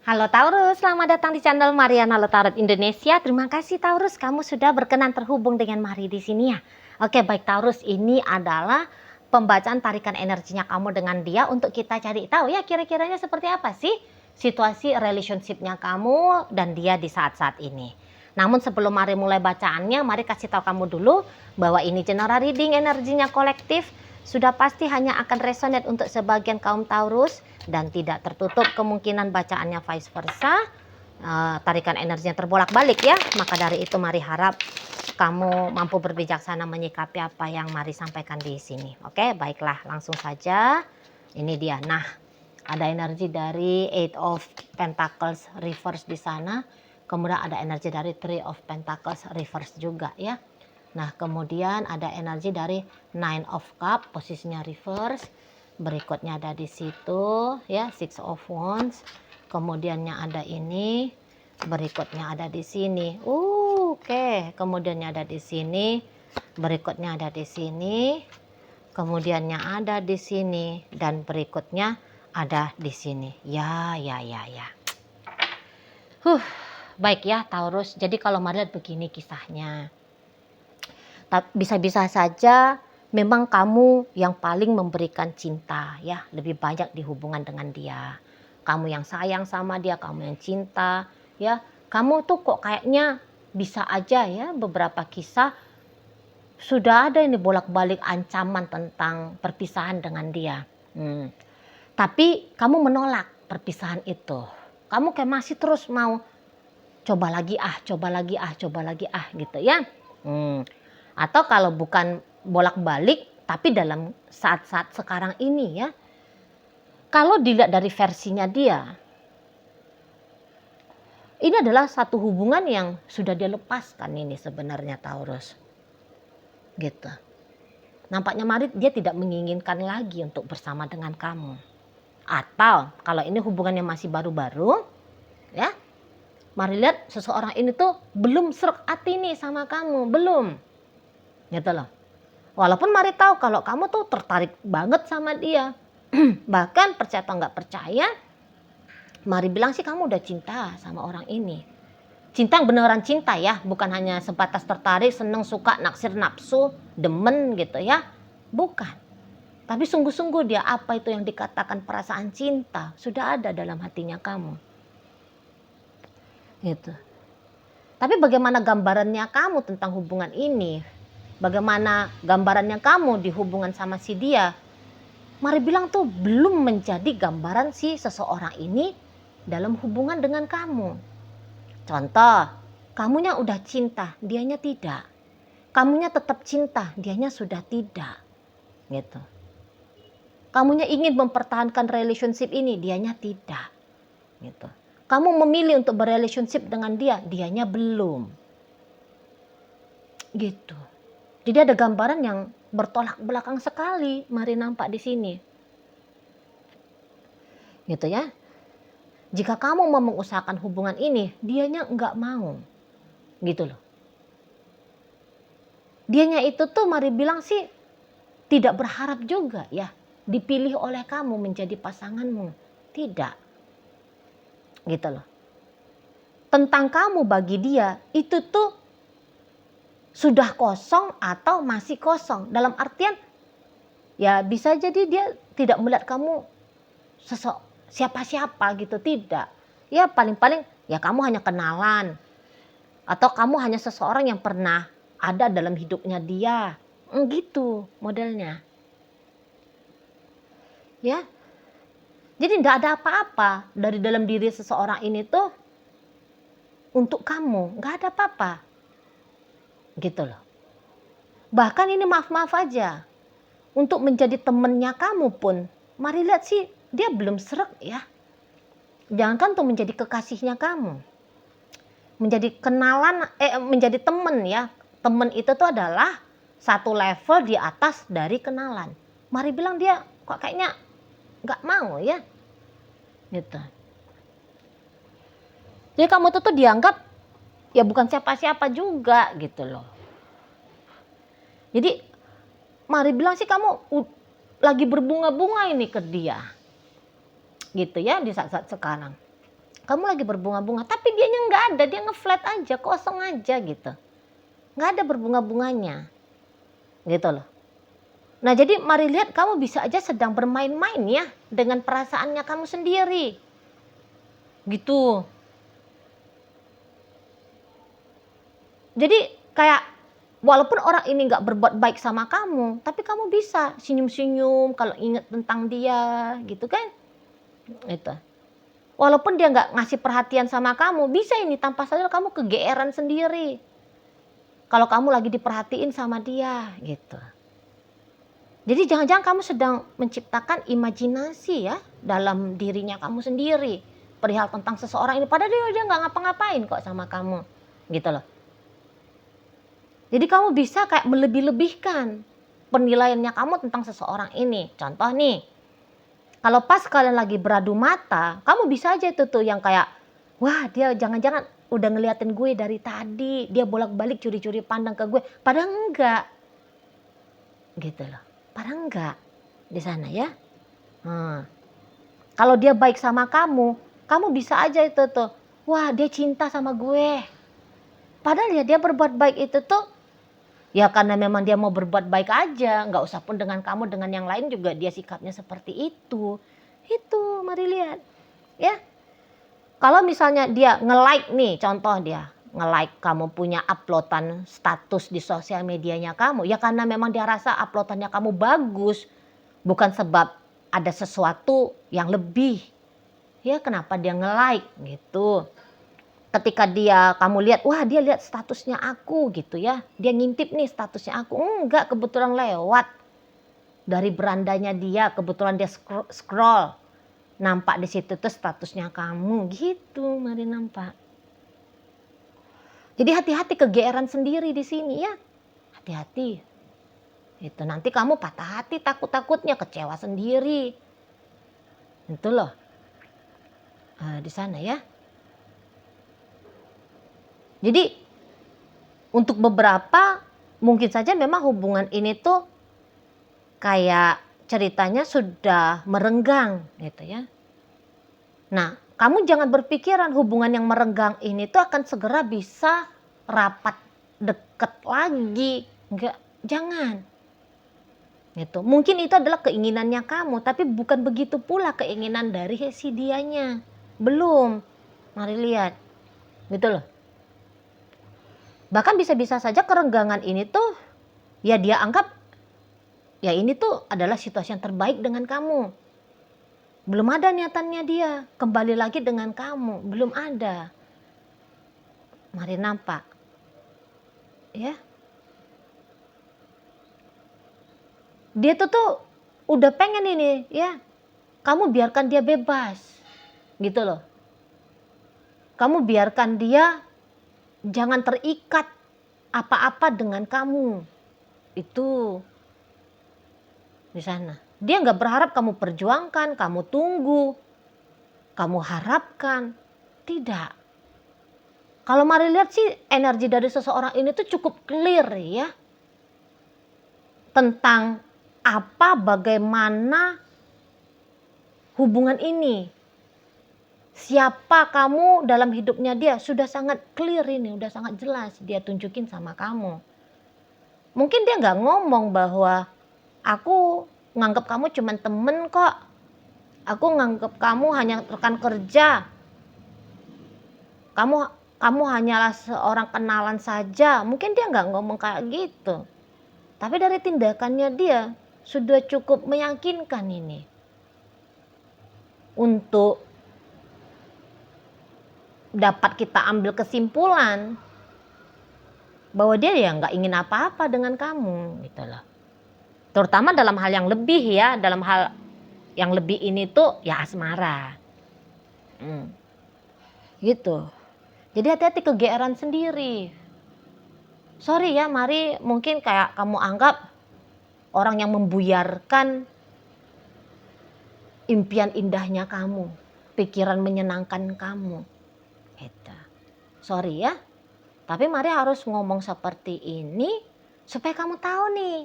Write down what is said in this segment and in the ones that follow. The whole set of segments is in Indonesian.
Halo Taurus, selamat datang di channel Mariana Tarot Indonesia. Terima kasih Taurus, kamu sudah berkenan terhubung dengan Mari di sini ya. Oke, baik Taurus, ini adalah pembacaan tarikan energinya kamu dengan dia untuk kita cari tahu ya kira-kiranya seperti apa sih situasi relationship-nya kamu dan dia di saat-saat ini. Namun sebelum Mari mulai bacaannya, mari kasih tahu kamu dulu bahwa ini general reading energinya kolektif. Sudah pasti hanya akan resonate untuk sebagian kaum Taurus dan tidak tertutup kemungkinan bacaannya vice versa. Tarikan energinya terbolak-balik ya. Maka dari itu mari harap kamu mampu berbijaksana menyikapi apa yang Mari sampaikan di sini. Oke, baiklah langsung saja. Ini dia. Nah, ada energi dari Eight of Pentacles reverse di sana. Kemudian ada energi dari Three of Pentacles reverse juga ya. Nah, kemudian ada energi dari Nine of Cup, posisinya reverse. Berikutnya ada di situ ya, Six of Wands. Kemudiannya ada ini, berikutnya ada di sini. Oke. Kemudiannya ada di sini, berikutnya ada di sini. Kemudiannya ada di sini dan berikutnya ada di sini. Ya. Baik ya Taurus. Jadi kalau Mari lihat begini kisahnya. Bisa-bisa saja memang kamu yang paling memberikan cinta ya, lebih banyak di hubungan dengan dia. Kamu yang sayang sama dia, kamu yang cinta ya. Kamu tuh kok kayaknya bisa aja ya, beberapa kisah sudah ada ini bolak-balik ancaman tentang perpisahan dengan dia. Tapi kamu menolak perpisahan itu. Kamu kayak masih terus mau coba lagi gitu ya. Atau kalau bukan bolak-balik, tapi dalam saat-saat sekarang ini ya, kalau dilihat dari versinya dia, ini adalah satu hubungan yang sudah dia lepaskan ini sebenarnya Taurus. Gitu. Nampaknya Mari dia tidak menginginkan lagi untuk bersama dengan kamu. Atau kalau ini hubungannya masih baru-baru, ya, Mari lihat seseorang ini tuh belum srek hati nih sama kamu, belum. Gitu loh. Walaupun Mari tahu kalau kamu tuh tertarik banget sama dia. Bahkan percaya atau nggak percaya, Mari bilang sih kamu udah cinta sama orang ini. Cinta yang beneran cinta ya, bukan hanya sebatas tertarik, seneng, suka, naksir, nafsu, demen gitu ya. Bukan. Tapi sungguh-sungguh dia apa itu yang dikatakan perasaan cinta sudah ada dalam hatinya kamu. Gitu. Tapi bagaimana gambarannya kamu tentang hubungan ini? Bagaimana gambarannya kamu di hubungan sama si dia? Mari bilang tuh belum menjadi gambaran si seseorang ini dalam hubungan dengan kamu. Contoh, kamunya udah cinta, dianya tidak. Kamunya tetap cinta, dianya sudah tidak. Gitu. Kamunya ingin mempertahankan relationship ini, dianya tidak. Gitu. Kamu memilih untuk berrelationship dengan dia, dianya belum. Gitu. Jadi ada gambaran yang bertolak belakang sekali, Mari nampak di sini. Gitu ya. Jika kamu mau mengusahakan hubungan ini, dianya enggak mau. Gitu loh. Dianya itu tuh Mari bilang sih tidak berharap juga ya dipilih oleh kamu menjadi pasanganmu. Tidak. Gitu loh. Tentang kamu bagi dia itu tuh sudah kosong atau masih kosong. Dalam artian ya bisa jadi dia tidak melihat kamu siapa-siapa gitu, tidak. Ya paling-paling ya kamu hanya kenalan. Atau kamu hanya seseorang yang pernah ada dalam hidupnya dia. Gitu modelnya. Ya. Jadi tidak ada apa-apa dari dalam diri seseorang ini tuh untuk kamu. Nggak ada apa-apa. Gitu loh. Bahkan ini maaf-maaf aja. Untuk menjadi temennya kamu pun, Mari lihat sih dia belum srek ya. Jangankan untuk menjadi kekasihnya kamu. Menjadi kenalan, menjadi temen ya. Temen itu tuh adalah satu level di atas dari kenalan. Mari bilang dia kok kayaknya nggak mau ya. Gitu. Jadi kamu tuh dianggap ya bukan siapa-siapa juga gitu loh. Jadi Mari bilang sih kamu lagi berbunga-bunga ini ke dia. Gitu ya di saat-saat sekarang. kamu lagi berbunga-bunga, tapi dianya nggak ada, dia nge-flat aja, kosong aja gitu. Nggak ada berbunga-bunganya, gitu loh. Nah jadi mari lihat, kamu bisa aja sedang bermain-main ya dengan perasaannya kamu sendiri, gitu. Jadi kayak walaupun orang ini nggak berbuat baik sama kamu, tapi kamu bisa senyum-senyum kalau ingat tentang dia, gitu kan? Itu. Walaupun dia nggak ngasih perhatian sama kamu, bisa ini tanpa sadar kamu kegeeran sendiri. Kalau kamu lagi diperhatiin sama dia, gitu. Jadi jangan-jangan kamu sedang menciptakan imajinasi ya dalam dirinya kamu sendiri perihal tentang seseorang ini. Padahal dia nggak ngapa-ngapain kok sama kamu, gitu loh. Jadi kamu bisa kayak melebih-lebihkan penilaiannya kamu tentang seseorang ini. Contoh nih, kalau pas kalian lagi beradu mata, kamu bisa aja itu tuh yang kayak, wah dia jangan-jangan udah ngeliatin gue dari tadi, dia bolak-balik curi-curi pandang ke gue. Padahal enggak, gitu loh. Padahal enggak di sana ya. Kalau dia baik sama kamu bisa aja itu tuh, wah dia cinta sama gue. Padahal ya dia berbuat baik itu tuh ya karena memang dia mau berbuat baik aja, nggak usah pun dengan kamu, dengan yang lain juga dia sikapnya seperti itu. Itu mari lihat ya. Kalau misalnya dia nge-like nih, contoh dia nge-like kamu punya uploadan status di sosial medianya kamu, ya karena memang dia rasa uploadannya kamu bagus, bukan sebab ada sesuatu yang lebih. Ya kenapa dia nge-like gitu. Ketika kamu lihat, wah dia lihat statusnya aku gitu ya. Dia ngintip nih statusnya aku. Enggak, kebetulan lewat dari berandanya dia, kebetulan dia scroll. Nampak di situ tuh statusnya kamu gitu, mari nampak. Jadi hati-hati kegeeran sendiri di sini ya. Hati-hati. Itu nanti kamu patah hati, takut-takutnya kecewa sendiri. Itu loh. Di sana ya. Jadi untuk beberapa mungkin saja memang hubungan ini tuh kayak ceritanya sudah merenggang gitu ya. Nah, kamu jangan berpikiran hubungan yang merenggang ini tuh akan segera bisa rapat deket lagi. Enggak, jangan. Gitu. Mungkin itu adalah keinginannya kamu, tapi bukan begitu pula keinginan dari si dianya. Belum. Mari lihat. Gitu loh. Bahkan bisa-bisa saja kerenggangan ini tuh ya dia anggap ya ini tuh adalah situasi yang terbaik dengan kamu. Belum ada niatannya dia kembali lagi dengan kamu, belum ada. Mari nampak. Ya. Dia tuh udah pengen ini ya. Kamu biarkan dia bebas. Gitu loh. Kamu biarkan dia jangan terikat apa-apa dengan kamu. Itu di sana. Dia nggak berharap kamu perjuangkan, kamu tunggu, kamu harapkan. Tidak. Kalau mari lihat sih energi dari seseorang ini tuh cukup clear ya. Tentang apa, bagaimana hubungan ini. Siapa kamu dalam hidupnya dia sudah sangat clear ini, udah sangat jelas dia tunjukin sama kamu. Mungkin dia nggak ngomong bahwa aku nganggap kamu cuma temen kok. Aku nganggap kamu hanya rekan kerja. Kamu hanyalah seorang kenalan saja. Mungkin dia nggak ngomong kayak gitu. Tapi dari tindakannya dia sudah cukup meyakinkan ini. Untuk dapat kita ambil kesimpulan bahwa dia ya nggak ingin apa-apa dengan kamu gitu loh. Terutama dalam hal yang lebih ya, dalam hal yang lebih ini tuh ya asmara. Gitu. Jadi hati-hati kegeeran sendiri. Sorry ya, mari mungkin kayak kamu anggap orang yang membuyarkan impian indahnya kamu, pikiran menyenangkan kamu. Gitu. Sorry ya. Tapi mari harus ngomong seperti ini supaya kamu tahu nih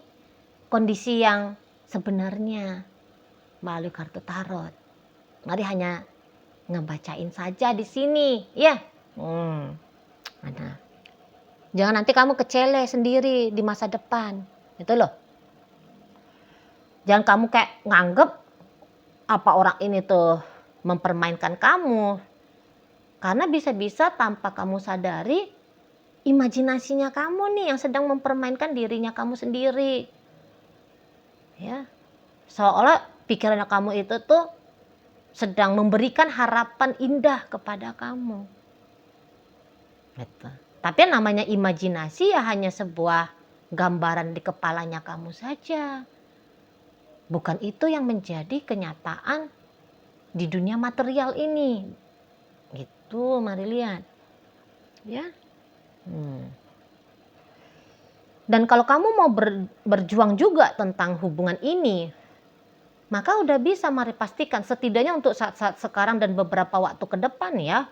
kondisi yang sebenarnya melalui kartu tarot. Mari hanya ngebacain saja di sini, ya. Mana? Jangan nanti kamu kecele sendiri di masa depan, itu loh. Jangan kamu kayak nganggep apa orang ini tuh mempermainkan kamu. Karena bisa-bisa tanpa kamu sadari, imajinasinya kamu nih yang sedang mempermainkan dirinya kamu sendiri. Ya. Seolah pikiran kamu itu tuh sedang memberikan harapan indah kepada kamu. Gitu. Tapi namanya imajinasi ya hanya sebuah gambaran di kepalanya kamu saja. Bukan itu yang menjadi kenyataan di dunia material ini. Gitu, mari lihat. Ya. Dan kalau kamu mau berjuang juga tentang hubungan ini, maka udah bisa mari pastikan setidaknya untuk saat-saat sekarang dan beberapa waktu ke depan ya.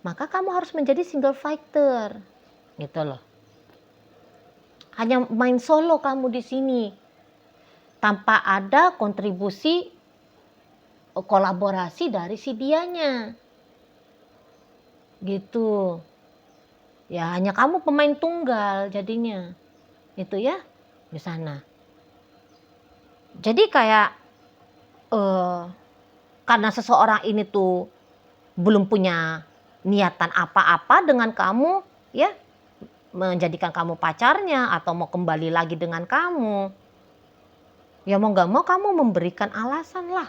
Maka kamu harus menjadi single fighter. Gitu loh. Hanya main solo kamu di sini. Tanpa ada kontribusi kolaborasi dari si dianya. Gitu. Ya hanya kamu pemain tunggal jadinya. Itu ya di sana. Jadi kayak karena seseorang ini tuh belum punya niatan apa-apa dengan kamu, ya menjadikan kamu pacarnya atau mau kembali lagi dengan kamu, ya mau gak mau kamu memberikan alasan lah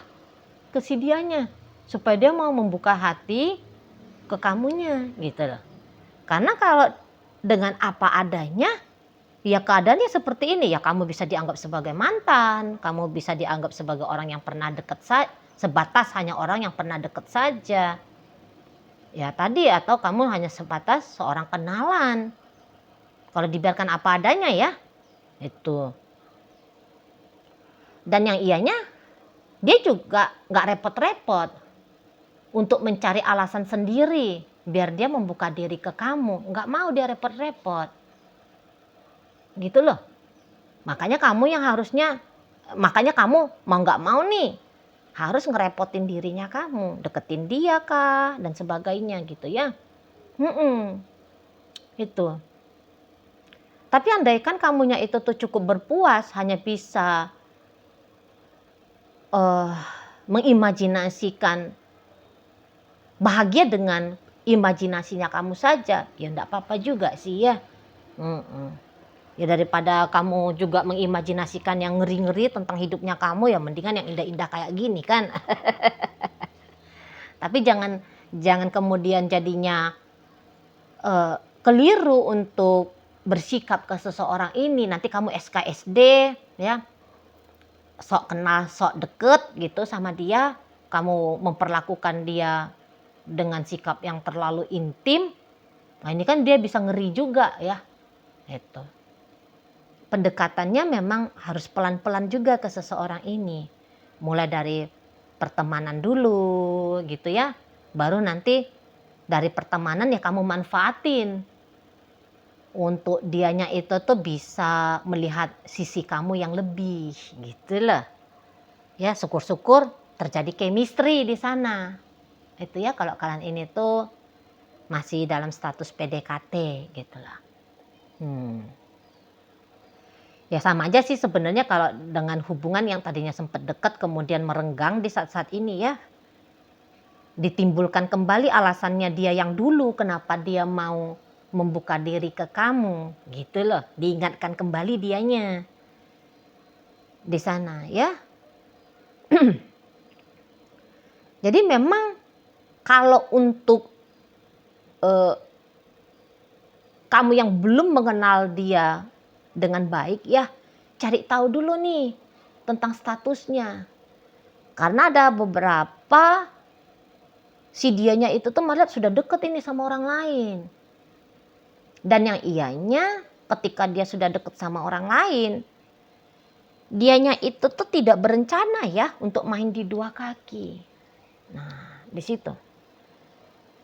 ke si dianya supaya dia mau membuka hati ke kamunya gitu loh. Karena kalau dengan apa adanya, ya keadaannya seperti ini, ya kamu bisa dianggap sebagai mantan, kamu bisa dianggap sebagai orang yang pernah dekat sebatas hanya orang yang pernah dekat saja. Ya tadi, atau kamu hanya sebatas seorang kenalan. Kalau dibiarkan apa adanya ya, itu. Dan yang ianya, dia juga gak repot-repot untuk mencari alasan sendiri biar dia membuka diri ke kamu. Gak mau dia repot-repot. Gitu loh. Makanya kamu mau gak mau nih harus ngerepotin dirinya kamu, deketin dia kah dan sebagainya gitu ya. Itu. Tapi andaikan kamunya itu tuh cukup berpuas hanya bisa mengimajinasikan bahagia dengan imajinasinya kamu saja, ya enggak apa-apa juga sih ya. Ya daripada kamu juga mengimajinasikan yang ngeri-ngeri tentang hidupnya kamu, ya mendingan yang indah-indah kayak gini kan. Tapi jangan kemudian jadinya keliru untuk bersikap ke seseorang ini. Nanti kamu SKSD ya, sok kenal sok deket gitu sama dia, kamu memperlakukan dia dengan sikap yang terlalu intim. Nah ini kan dia bisa ngeri juga ya. Itu. Pendekatannya memang harus pelan-pelan juga ke seseorang ini. Mulai dari pertemanan dulu gitu ya. Baru nanti dari pertemanan ya kamu manfaatin. Untuk dianya itu tuh bisa melihat sisi kamu yang lebih gitu loh. Ya syukur-syukur terjadi chemistry di sana. Itu ya kalau kalian ini tuh masih dalam status PDKT gitu lah. Ya sama aja sih sebenarnya kalau dengan hubungan yang tadinya sempat dekat kemudian merenggang di saat-saat ini ya. Ditimbulkan kembali alasannya dia yang dulu kenapa dia mau membuka diri ke kamu gitu loh. Diingatkan kembali dianya di sana ya. Jadi memang kalau untuk kamu yang belum mengenal dia dengan baik ya, cari tahu dulu nih tentang statusnya. Karena ada beberapa si dianya itu tuh melihat sudah deket ini sama orang lain. Dan yang ianya ketika dia sudah deket sama orang lain, dianya itu tuh tidak berencana ya untuk main di dua kaki. Nah, di situ.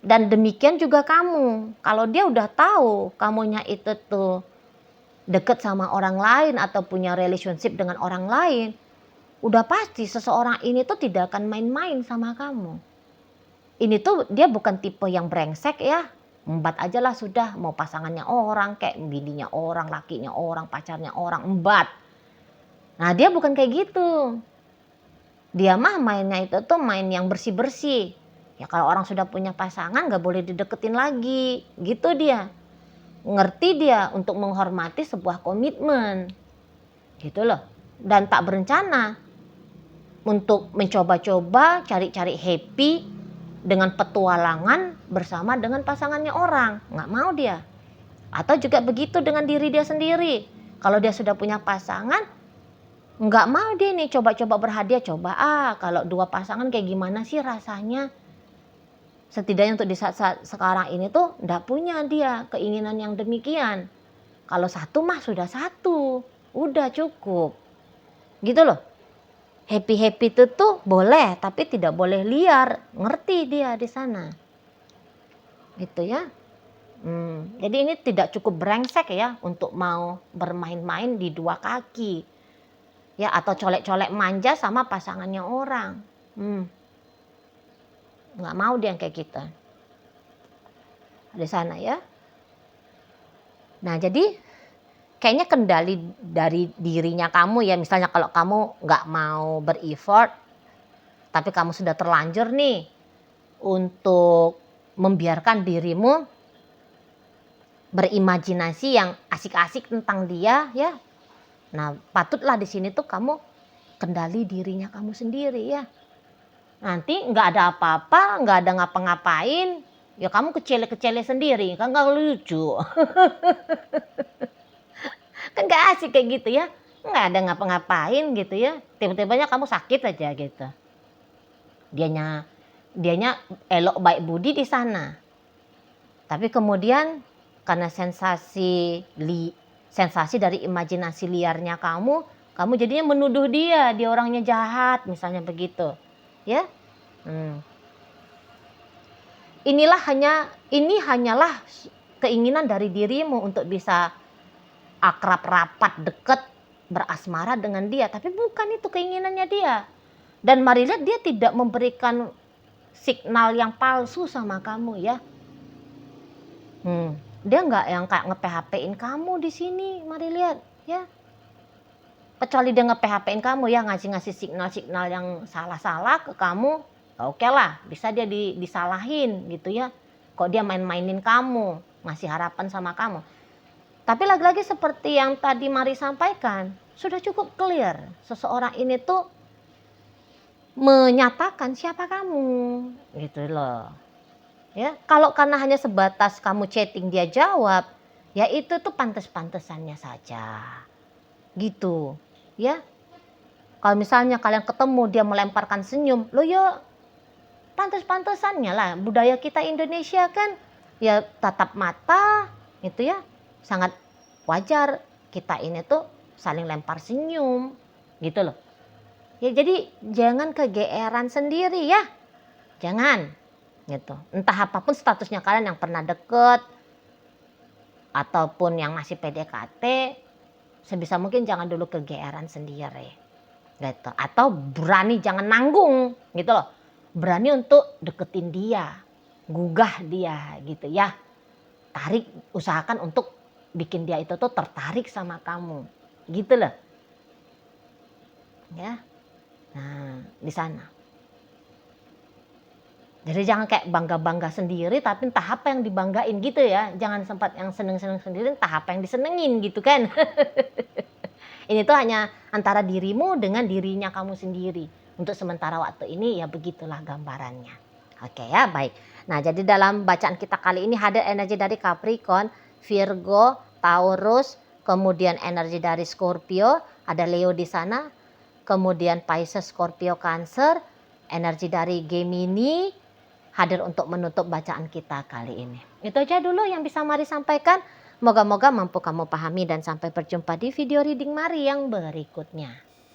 Dan demikian juga kamu. Kalau dia udah tahu kamunya itu tuh deket sama orang lain atau punya relationship dengan orang lain, udah pasti seseorang ini tuh tidak akan main-main sama kamu. ini tuh dia bukan tipe yang brengsek ya. Embat aja lah sudah, mau pasangannya orang, kayak bininya orang, lakinya orang, pacarnya orang, embat. Nah dia bukan kayak gitu. Dia mah mainnya itu tuh main yang bersih-bersih. Ya kalau orang sudah punya pasangan gak boleh dideketin lagi. Gitu dia. Ngerti dia untuk menghormati sebuah komitmen. Gitu loh. Dan tak berencana untuk mencoba-coba cari-cari happy dengan petualangan bersama dengan pasangannya orang. Nggak mau dia. Atau juga begitu dengan diri dia sendiri. Kalau dia sudah punya pasangan, nggak mau dia nih coba-coba berhadiah. Coba kalau dua pasangan kayak gimana sih rasanya. Setidaknya untuk di saat sekarang ini tuh nggak punya dia keinginan yang demikian. Kalau satu mah sudah satu. Udah cukup. Gitu loh. Happy-happy itu tuh boleh, tapi tidak boleh liar. Ngerti dia di sana. Gitu ya. Jadi ini tidak cukup brengsek ya untuk mau bermain-main di dua kaki. Ya, atau colek-colek manja sama pasangannya orang. Nggak mau dia yang kayak gitu. Di sana ya. Nah, jadi kayaknya kendali dari dirinya kamu ya. Misalnya kalau kamu nggak mau ber-effort, tapi kamu sudah terlanjur nih untuk membiarkan dirimu berimajinasi yang asik-asik tentang dia ya. Nah, patutlah di sini tuh kamu kendali dirinya kamu sendiri ya. Nanti nggak ada apa-apa, nggak ada ngapa-ngapain, ya kamu kecele-kecele sendiri, kan nggak lucu. Kan nggak asik kayak gitu ya. Nggak ada ngapa-ngapain gitu ya. Tiba-tibanya kamu sakit aja gitu. Dianya elok baik budi di sana. Tapi kemudian karena sensasi dari imajinasi liarnya kamu jadinya menuduh dia orangnya jahat misalnya begitu. Ya. Ini hanyalah keinginan dari dirimu untuk bisa akrab, rapat, deket, berasmara dengan dia. Tapi bukan itu keinginannya dia. Dan mari lihat dia tidak memberikan signal yang palsu sama kamu ya. Dia nggak yang kayak nge-PHP-in kamu di sini. Mari lihat ya. Kecuali dia nge-PHP-in kamu ya, ngasih signal-signal yang salah-salah ke kamu. Oke lah, bisa dia disalahin gitu ya. Kok dia main-mainin kamu, ngasih harapan sama kamu. Tapi lagi-lagi seperti yang tadi Mari sampaikan, sudah cukup clear. Seseorang ini tuh menyatakan siapa kamu, gitu loh. Ya, kalau karena hanya sebatas kamu chatting dia jawab, ya itu tuh pantes-pantesannya saja. Gitu, ya. Kalau misalnya kalian ketemu dia melemparkan senyum, lo ya pantes-pantesannya lah. Budaya kita Indonesia kan ya tatap mata, gitu ya. Sangat wajar kita ini tuh saling lempar senyum, gitu loh. Ya jadi jangan kegeeran sendiri ya. Jangan. Gitu. Entah apapun statusnya kalian yang pernah deket ataupun yang masih PDKT, sebisa mungkin jangan dulu kegeeran sendiri. Gitu. Atau berani jangan nanggung, gitu loh. Berani untuk deketin dia, gugah dia gitu ya. Tarik, usahakan untuk bikin dia itu tuh tertarik sama kamu. Gitu loh. Ya. Nah, di sana. Jadi jangan kayak bangga-bangga sendiri tapi entah apa yang dibanggain gitu ya. Jangan sempat yang seneng-seneng sendiri entah apa yang disenengin gitu kan. Ini tuh hanya antara dirimu dengan dirinya kamu sendiri. Untuk sementara waktu ini ya begitulah gambarannya. Oke ya, baik. Nah, jadi dalam bacaan kita kali ini hadir energi dari Capricorn, Virgo, Taurus, kemudian energi dari Scorpio, ada Leo di sana, kemudian Pisces, Scorpio, Cancer, energi dari Gemini, hadir untuk menutup bacaan kita kali ini. Itu aja dulu yang bisa Mari sampaikan. Moga-moga mampu kamu pahami dan sampai berjumpa di video reading Mari yang berikutnya.